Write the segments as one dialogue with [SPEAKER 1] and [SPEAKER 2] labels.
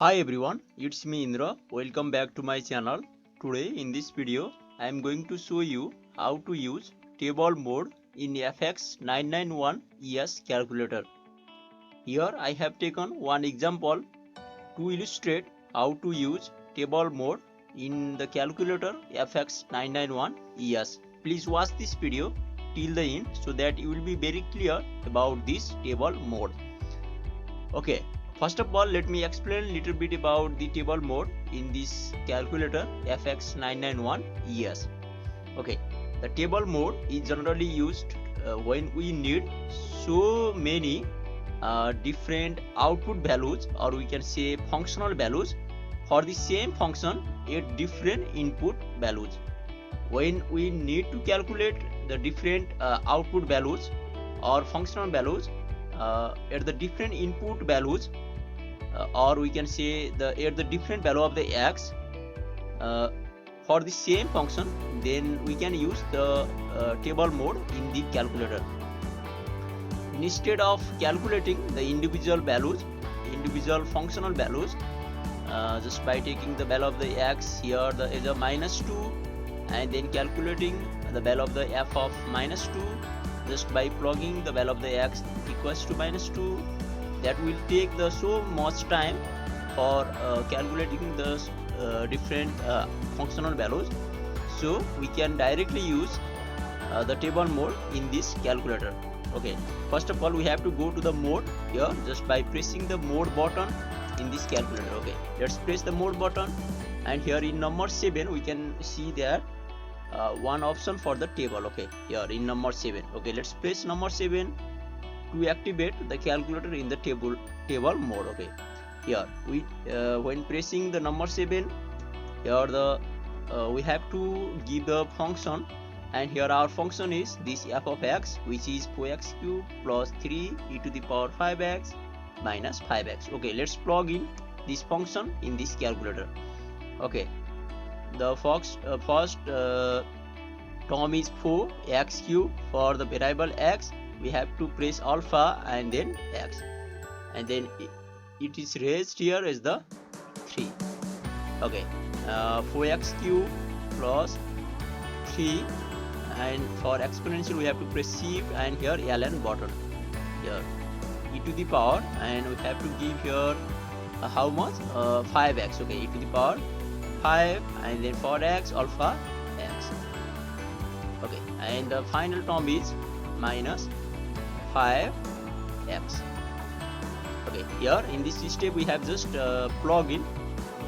[SPEAKER 1] Hi everyone, it's me Indra. Welcome back to my channel. Today in this video, I am going to show you how to use table mode in FX991 ES calculator. Here I have taken one example to illustrate how to use table mode in the calculator FX991 ES. Please watch this video till the end so that you will be very clear about this table mode. Okay, first of all, let me explain a little bit about the table mode in this calculator FX991 ES. Okay, the table mode is generally used when we need so many different output values, or we can say functional values, for the same function at different input values. When we need to calculate the different output values or functional values at the different input values, or we can say at the different value of the x uh, for the same function, then we can use the table mode in the calculator. Instead of calculating the individual functional values, just by taking the value of the x, here the is a -2, and then calculating the value of the f of -2 just by plugging the value of the x equals to -2, that will take the so much time for calculating the different functional values. So we can directly use the table mode in this calculator. Okay, first of all we have to go to the mode here just by pressing the mode button in this calculator. Okay, let's press the mode button, and here in number 7 we can see there one option for the table. Okay, here in number 7. Okay, let's press number 7 to activate the calculator in the table mode. Okay, here we when pressing the number 7, here the we have to give the function, and here our function is this f of x, which is 4x cube plus 3 e to the power 5x minus 5x. Okay, let's plug in this function in this calculator. Okay, the first term is 4x cube. For the variable x, we have to press alpha and then x, and then it is raised here as the 3. Okay, 4x cube plus 3, and for exponential we have to press shift and here ln button, here e to the power, and we have to give here how much 5x. Okay, e to the power 5, and then for x alpha x. Okay, and the final term is minus 5x. Okay, here in this step we have just plug in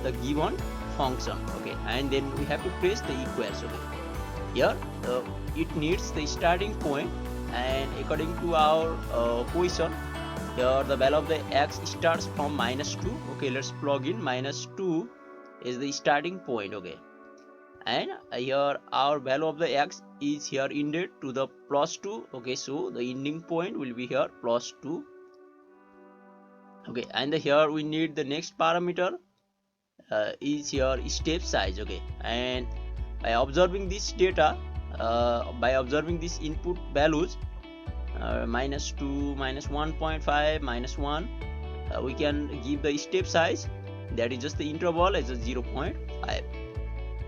[SPEAKER 1] the given function. Okay, and then we have to press the equals. Okay, here it needs the starting point, and according to our question, here the value of the x starts from -2. Okay, let's plug in -2 is the starting point. Okay, and here our value of the x is here ended to the +2. Okay, so the ending point will be here +2. Okay, and here we need the next parameter is here step size. Okay, and by observing this data, by observing these input values, -2, -1.5, -1, we can give the step size, that is just the interval, as a 0.5.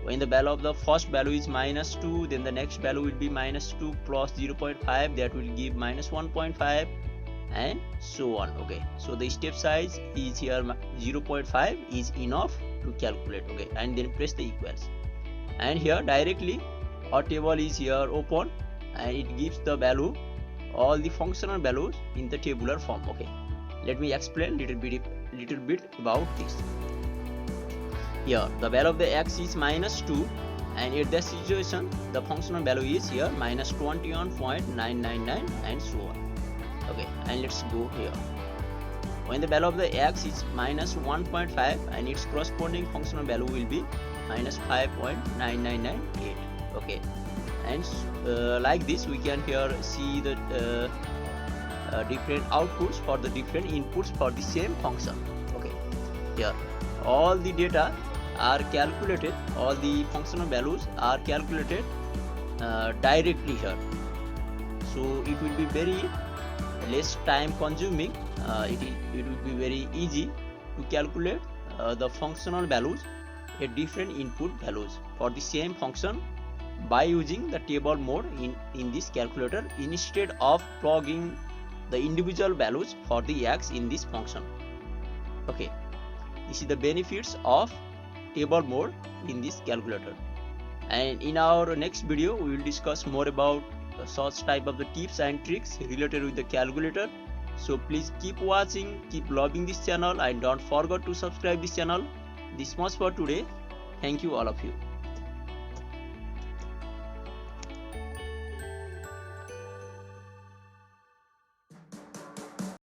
[SPEAKER 1] When the value of the first value is -2, then the next value will be -2 plus 0.5, that will give -1.5, and so on. Okay, so the step size is here 0.5 is enough to calculate. Okay, and then press the equals, and here directly our table is here open, and it gives the value, all the functional values in the tabular form. Okay, let me explain little bit about this. Here the value of the x is -2, and at that situation the functional value is here -21.999, and so on. Okay, and let's go here. When the value of the x is -1.5, and its corresponding functional value will be -5.9998. Okay, and like this we can here see the different outputs for the different inputs for the same function. Okay, here all the data are calculated, all the functional values are calculated directly here, so it will be very less time consuming. It will be very easy to calculate the functional values at different input values for the same function by using the table mode in this calculator instead of plugging the individual values for the x in this function. Okay, this is the benefits of table mode in this calculator, and in our next video we will discuss more about such type of the tips and tricks related with the calculator. So please keep watching, keep loving this channel, and don't forget to subscribe this channel. This much for today. Thank you all of you.